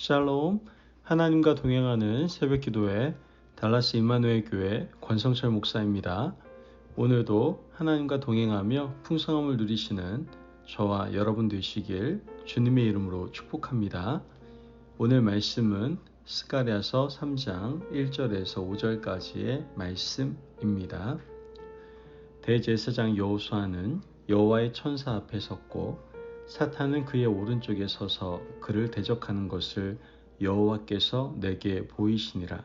샬롬, 하나님과 동행하는 새벽기도회 달라스 임마누엘 교회 권성철 목사입니다. 오늘도 하나님과 동행하며 풍성함을 누리시는 저와 여러분 되시길 주님의 이름으로 축복합니다. 오늘 말씀은 스가랴서 3장 1절에서 5절까지의 말씀입니다. 대제사장 여호수아는 여호와의 천사 앞에 섰고 사탄은 그의 오른쪽에 서서 그를 대적하는 것을 여호와께서 내게 보이시니라.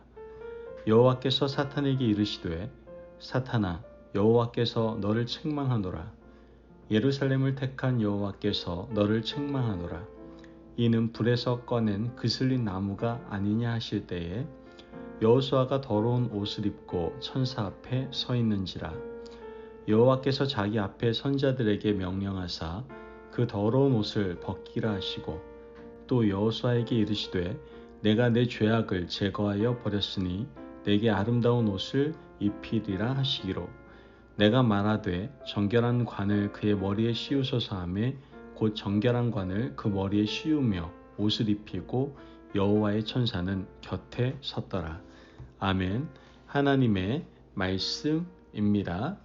여호와께서 사탄에게 이르시되 사탄아, 여호와께서 너를 책망하노라. 예루살렘을 택한 여호와께서 너를 책망하노라. 이는 불에서 꺼낸 그슬린 나무가 아니냐 하실 때에 여호수아가 더러운 옷을 입고 천사 앞에 서 있는지라. 여호와께서 자기 앞에 선자들에게 명령하사 그 더러운 옷을 벗기라 하시고 또 여호수아에게 이르시되 내가 내 죄악을 제거하여 버렸으니 내게 아름다운 옷을 입히리라 하시기로 내가 말하되 정결한 관을 그의 머리에 씌우소서 하매 곧 정결한 관을 그 머리에 씌우며 옷을 입히고 여호와의 천사는 곁에 섰더라. 아멘. 하나님의 말씀입니다.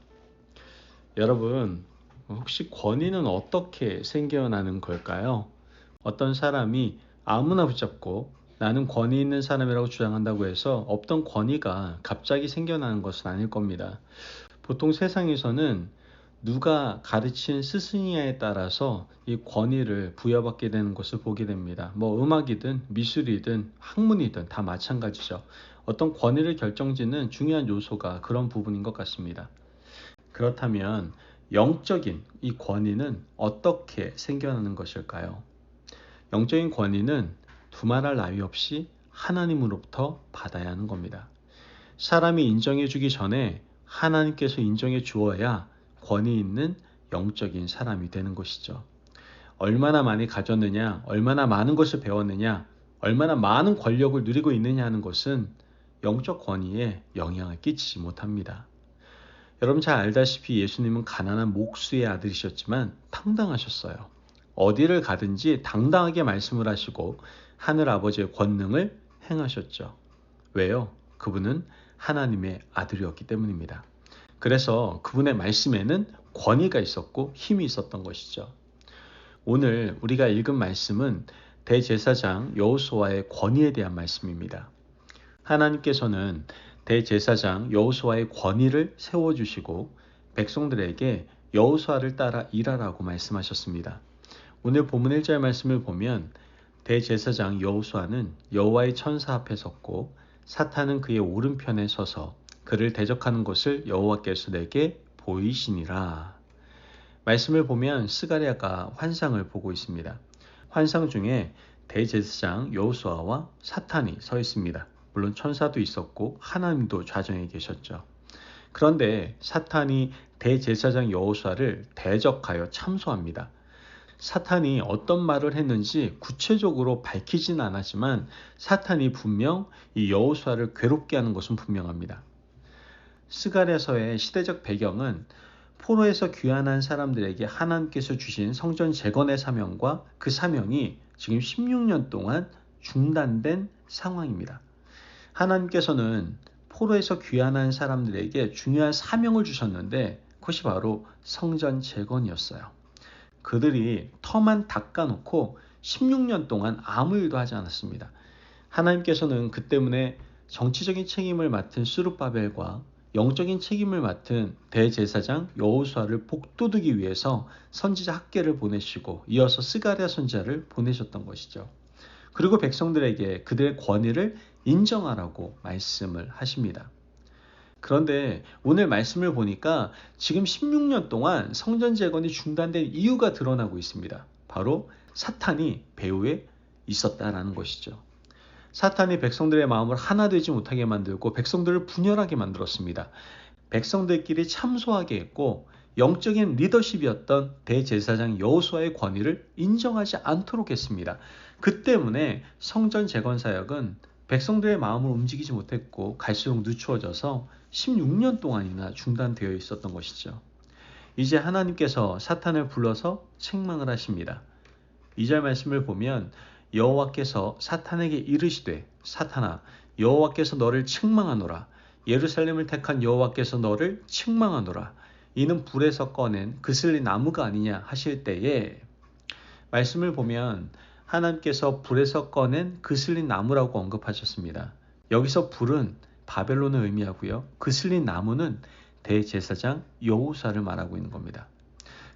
여러분, 혹시 권위는 어떻게 생겨나는 걸까요? 어떤 사람이 아무나 붙잡고 나는 권위 있는 사람이라고 주장한다고 해서 없던 권위가 갑자기 생겨나는 것은 아닐 겁니다. 보통 세상에서는 누가 가르친 스승이냐에 따라서 이 권위를 부여받게 되는 것을 보게 됩니다. 음악이든 미술이든 학문이든 다 마찬가지죠. 어떤 권위를 결정짓는 중요한 요소가 그런 부분인 것 같습니다. 그렇다면 영적인 이 권위는 어떻게 생겨나는 것일까요? 영적인 권위는 두말할 나위 없이 하나님으로부터 받아야 하는 겁니다. 사람이 인정해 주기 전에 하나님께서 인정해 주어야 권위 있는 영적인 사람이 되는 것이죠. 얼마나 많이 가졌느냐, 얼마나 많은 것을 배웠느냐, 얼마나 많은 권력을 누리고 있느냐 하는 것은 영적 권위에 영향을 끼치지 못합니다. 여러분 잘 알다시피 예수님은 가난한 목수의 아들이셨지만 당당하셨어요. 어디를 가든지 당당하게 말씀을 하시고 하늘 아버지의 권능을 행하셨죠. 왜요? 그분은 하나님의 아들이었기 때문입니다. 그래서 그분의 말씀에는 권위가 있었고 힘이 있었던 것이죠. 오늘 우리가 읽은 말씀은 대제사장 여호수아의 권위에 대한 말씀입니다. 하나님께서는 대제사장 여호수아의 권위를 세워주시고 백성들에게 여호수아를 따라 일하라고 말씀하셨습니다. 오늘 본문 1절 말씀을 보면 대제사장 여호수아는 여호와의 천사 앞에 섰고 사탄은 그의 오른편에 서서 그를 대적하는 것을 여호와께서 내게 보이시니라. 말씀을 보면 스가랴가 환상을 보고 있습니다. 환상 중에 대제사장 여호수아와 사탄이 서 있습니다. 물론 천사도 있었고 하나님도 좌정에 계셨죠. 그런데 사탄이 대제사장 여호수아를 대적하여 참소합니다. 사탄이 어떤 말을 했는지 구체적으로 밝히진 않았지만 사탄이 분명 이 여호수아를 괴롭게 하는 것은 분명합니다. 스가랴서의 시대적 배경은 포로에서 귀환한 사람들에게 하나님께서 주신 성전 재건의 사명과 그 사명이 지금 16년 동안 중단된 상황입니다. 하나님께서는 포로에서 귀환한 사람들에게 중요한 사명을 주셨는데 그것이 바로 성전 재건이었어요. 그들이 터만 닦아놓고 16년 동안 아무 일도 하지 않았습니다. 하나님께서는 그 때문에 정치적인 책임을 맡은 스룹바벨과 영적인 책임을 맡은 대제사장 여호수아를 복돋우기 위해서 선지자 학계를 보내시고 이어서 스가랴 선지자를 보내셨던 것이죠. 그리고 백성들에게 그들의 권위를 인정하라고 말씀을 하십니다. 그런데 오늘 말씀을 보니까 지금 16년 동안 성전 재건이 중단된 이유가 드러나고 있습니다. 바로 사탄이 배후에 있었다라는 것이죠. 사탄이 백성들의 마음을 하나 되지 못하게 만들고 백성들을 분열하게 만들었습니다. 백성들끼리 참소하게 했고 영적인 리더십이었던 대제사장 여호수아의 권위를 인정하지 않도록 했습니다. 그 때문에 성전 재건 사역은 백성들의 마음을 움직이지 못했고 갈수록 늦추어져서 16년 동안이나 중단되어 있었던 것이죠. 이제 하나님께서 사탄을 불러서 책망을 하십니다. 2절 말씀을 보면 여호와께서 사탄에게 이르시되 사탄아 여호와께서 너를 책망하노라. 예루살렘을 택한 여호와께서 너를 책망하노라. 이는 불에서 꺼낸 그슬리 나무가 아니냐 하실 때에, 말씀을 보면 하나님께서 불에서 꺼낸 그슬린 나무라고 언급하셨습니다. 여기서 불은 바벨론을 의미하고요. 그슬린 나무는 대제사장 여호수아를 말하고 있는 겁니다.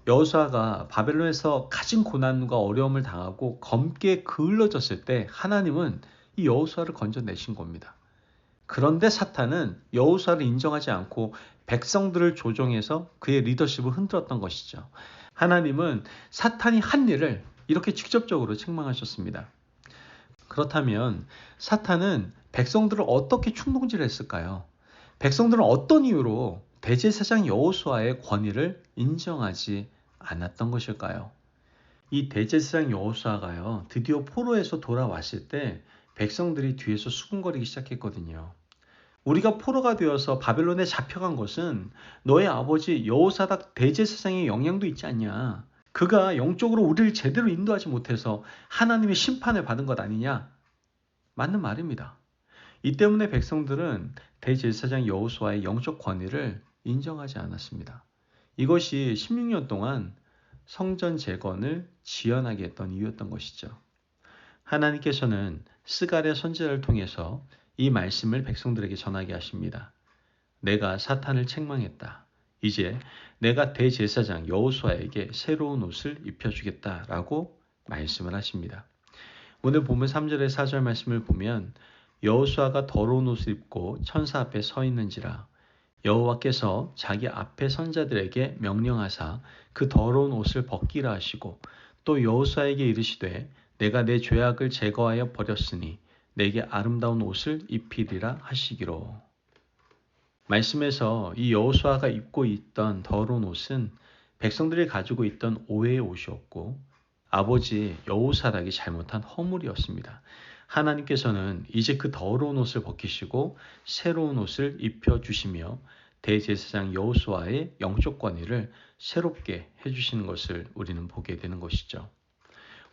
여호수아가 바벨론에서 가진 고난과 어려움을 당하고 검게 그을러졌을 때 하나님은 이 여호수아를 건져내신 겁니다. 그런데 사탄은 여호수아를 인정하지 않고 백성들을 조종해서 그의 리더십을 흔들었던 것이죠. 하나님은 사탄이 한 일을 이렇게 직접적으로 책망하셨습니다. 그렇다면 사탄은 백성들을 어떻게 충동질했을까요? 백성들은 어떤 이유로 대제사장 여호수아의 권위를 인정하지 않았던 것일까요? 이 대제사장 여호수아가요, 드디어 포로에서 돌아왔을 때 백성들이 뒤에서 수군거리기 시작했거든요. 우리가 포로가 되어서 바벨론에 잡혀간 것은 너의 아버지 여호사닥 대제사장의 영향도 있지 않냐. 그가 영적으로 우리를 제대로 인도하지 못해서 하나님의 심판을 받은 것 아니냐. 맞는 말입니다. 이 때문에 백성들은 대제사장 여호수아의 영적 권위를 인정하지 않았습니다. 이것이 16년 동안 성전 재건을 지연하게 했던 이유였던 것이죠. 하나님께서는 스가랴 선지자를 통해서 이 말씀을 백성들에게 전하게 하십니다. 내가 사탄을 책망했다. 이제 내가 대제사장 여호수아에게 새로운 옷을 입혀주겠다라고 말씀을 하십니다. 오늘 본문 3절의 4절 말씀을 보면 여호수아가 더러운 옷을 입고 천사 앞에 서 있는지라 여호와께서 자기 앞에 선자들에게 명령하사 그 더러운 옷을 벗기라 하시고 또 여호수아에게 이르시되 내가 내 죄악을 제거하여 버렸으니 내게 아름다운 옷을 입히리라 하시기로. 말씀에서 이 여호수아가 입고 있던 더러운 옷은 백성들이 가지고 있던 오해의 옷이었고 아버지 여호사닥이 잘못한 허물이었습니다. 하나님께서는 이제 그 더러운 옷을 벗기시고 새로운 옷을 입혀주시며 대제사장 여호수아의 영적 권위를 새롭게 해주시는 것을 우리는 보게 되는 것이죠.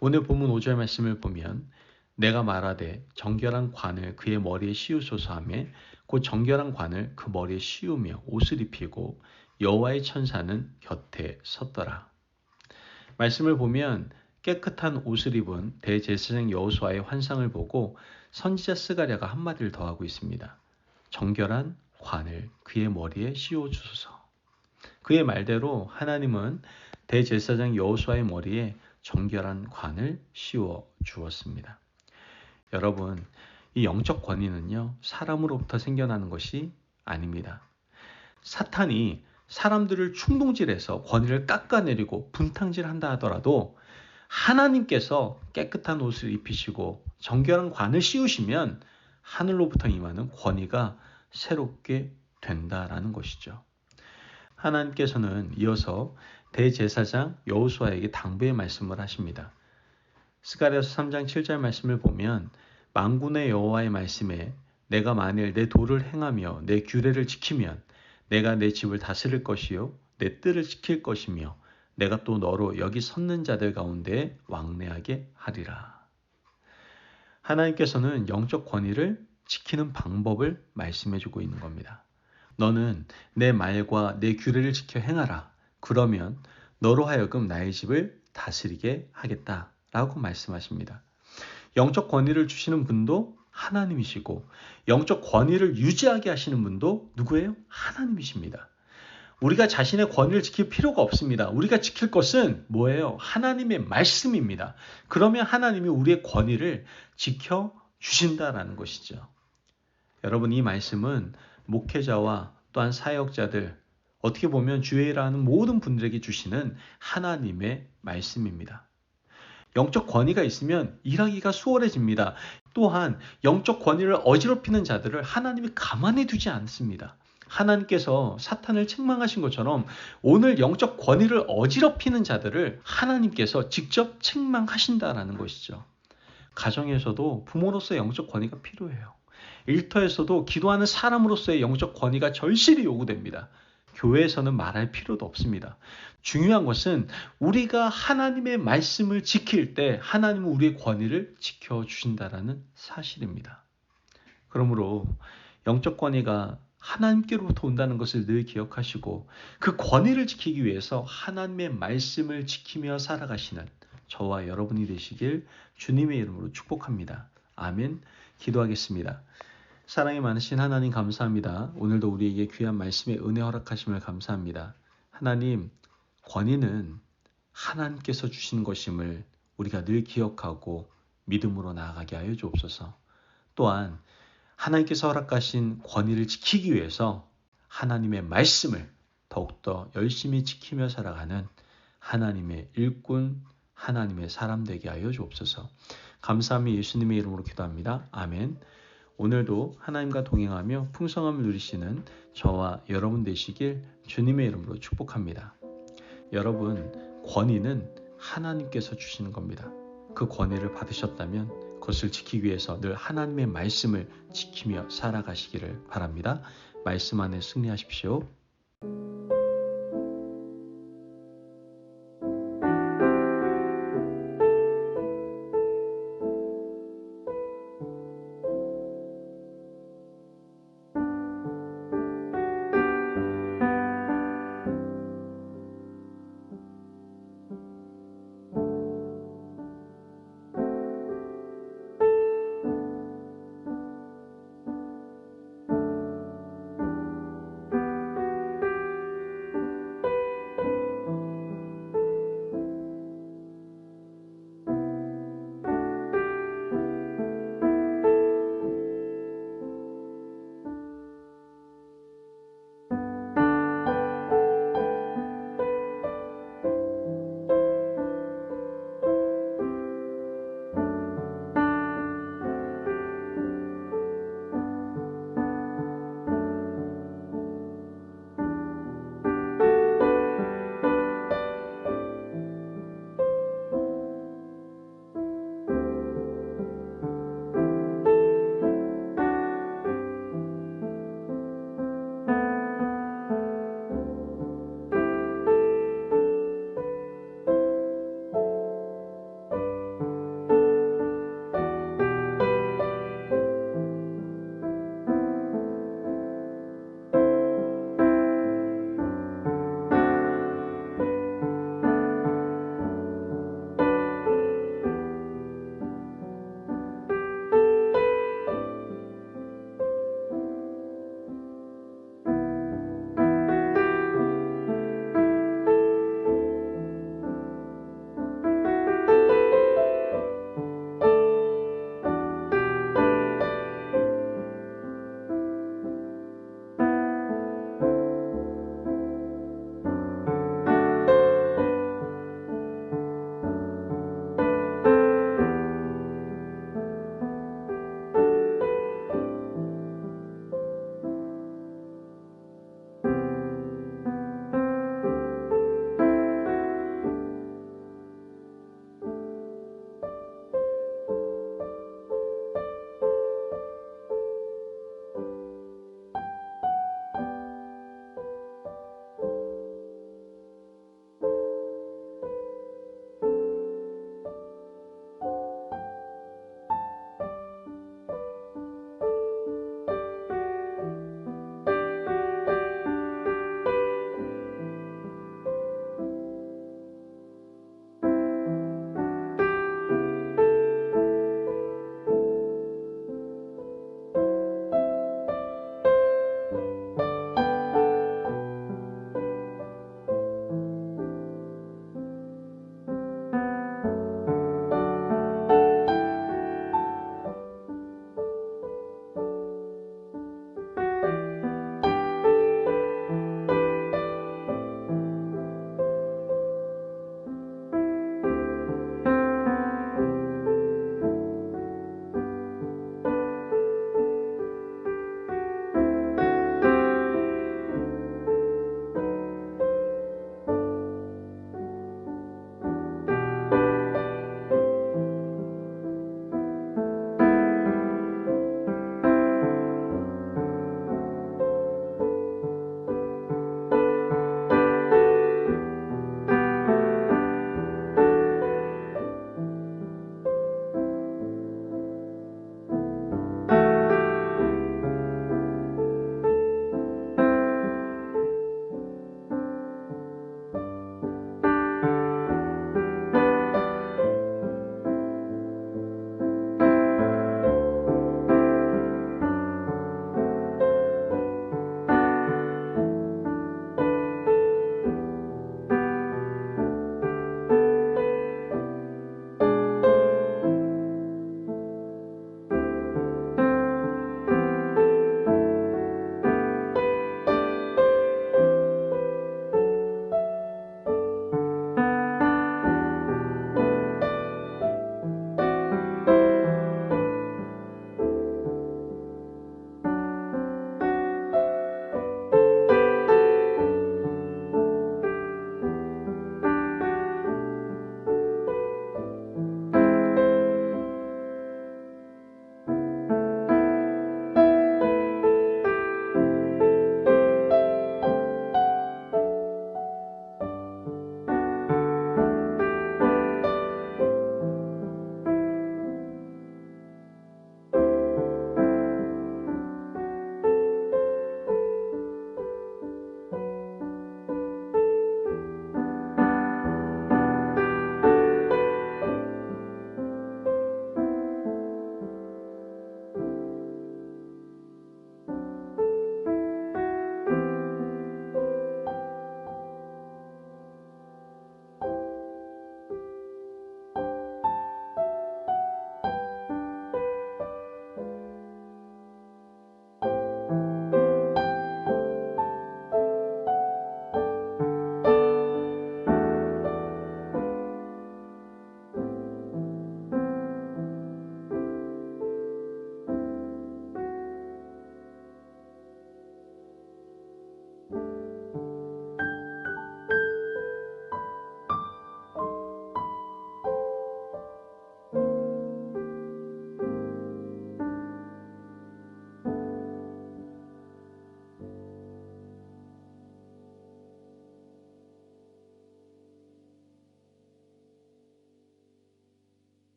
오늘 본문 5절 말씀을 보면 내가 말하되 정결한 관을 그의 머리에 씌우소서 하며 곧 정결한 관을 그 머리에 씌우며 옷을 입히고 여호와의 천사는 곁에 섰더라. 말씀을 보면 깨끗한 옷을 입은 대제사장 여호수아의 환상을 보고 선지자 스가랴가 한마디를 더하고 있습니다. 정결한 관을 그의 머리에 씌워 주소서. 그의 말대로 하나님은 대제사장 여호수아의 머리에 정결한 관을 씌워 주었습니다. 여러분, 이 영적 권위는요, 사람으로부터 생겨나는 것이 아닙니다. 사탄이 사람들을 충동질해서 권위를 깎아내리고 분탕질한다 하더라도 하나님께서 깨끗한 옷을 입히시고 정결한 관을 씌우시면 하늘로부터 임하는 권위가 새롭게 된다라는 것이죠. 하나님께서는 이어서 대제사장 여호수아에게 당부의 말씀을 하십니다. 스가랴서 3장 7절 말씀을 보면 만군의 여호와의 말씀에 내가 만일 내 도를 행하며 내 규례를 지키면 내가 내 집을 다스릴 것이요 내 뜰을 지킬 것이며 내가 또 너로 여기 섰는 자들 가운데 왕래하게 하리라. 하나님께서는 영적 권위를 지키는 방법을 말씀해주고 있는 겁니다. 너는 내 말과 내 규례를 지켜 행하라. 그러면 너로 하여금 나의 집을 다스리게 하겠다라고 말씀하십니다. 영적 권위를 주시는 분도 하나님이시고 영적 권위를 유지하게 하시는 분도 누구예요? 하나님이십니다. 우리가 자신의 권위를 지킬 필요가 없습니다. 우리가 지킬 것은 뭐예요? 하나님의 말씀입니다. 그러면 하나님이 우리의 권위를 지켜주신다라는 것이죠. 여러분, 이 말씀은 목회자와 또한 사역자들, 어떻게 보면 주의 일을 하는 모든 분들에게 주시는 하나님의 말씀입니다. 영적 권위가 있으면 일하기가 수월해집니다. 또한 영적 권위를 어지럽히는 자들을 하나님이 가만히 두지 않습니다. 하나님께서 사탄을 책망하신 것처럼 오늘 영적 권위를 어지럽히는 자들을 하나님께서 직접 책망하신다라는 것이죠. 가정에서도 부모로서의 영적 권위가 필요해요. 일터에서도 기도하는 사람으로서의 영적 권위가 절실히 요구됩니다. 교회에서는 말할 필요도 없습니다. 중요한 것은 우리가 하나님의 말씀을 지킬 때 하나님은 우리의 권위를 지켜주신다라는 사실입니다. 그러므로 영적 권위가 하나님께로부터 온다는 것을 늘 기억하시고 그 권위를 지키기 위해서 하나님의 말씀을 지키며 살아가시는 저와 여러분이 되시길 주님의 이름으로 축복합니다. 아멘. 기도하겠습니다. 사랑이 많으신 하나님 감사합니다. 오늘도 우리에게 귀한 말씀의 은혜 허락하심을 감사합니다. 하나님, 권위는 하나님께서 주신 것임을 우리가 늘 기억하고 믿음으로 나아가게 하여 주옵소서. 또한 하나님께서 허락하신 권위를 지키기 위해서 하나님의 말씀을 더욱더 열심히 지키며 살아가는 하나님의 일꾼, 하나님의 사람 되게 하여 주옵소서. 감사함이 예수님의 이름으로 기도합니다. 아멘. 오늘도 하나님과 동행하며 풍성함을 누리시는 저와 여러분 되시길 주님의 이름으로 축복합니다. 여러분, 권위는 하나님께서 주시는 겁니다. 그 권위를 받으셨다면 그것을 지키기 위해서 늘 하나님의 말씀을 지키며 살아가시기를 바랍니다. 말씀 안에 승리하십시오.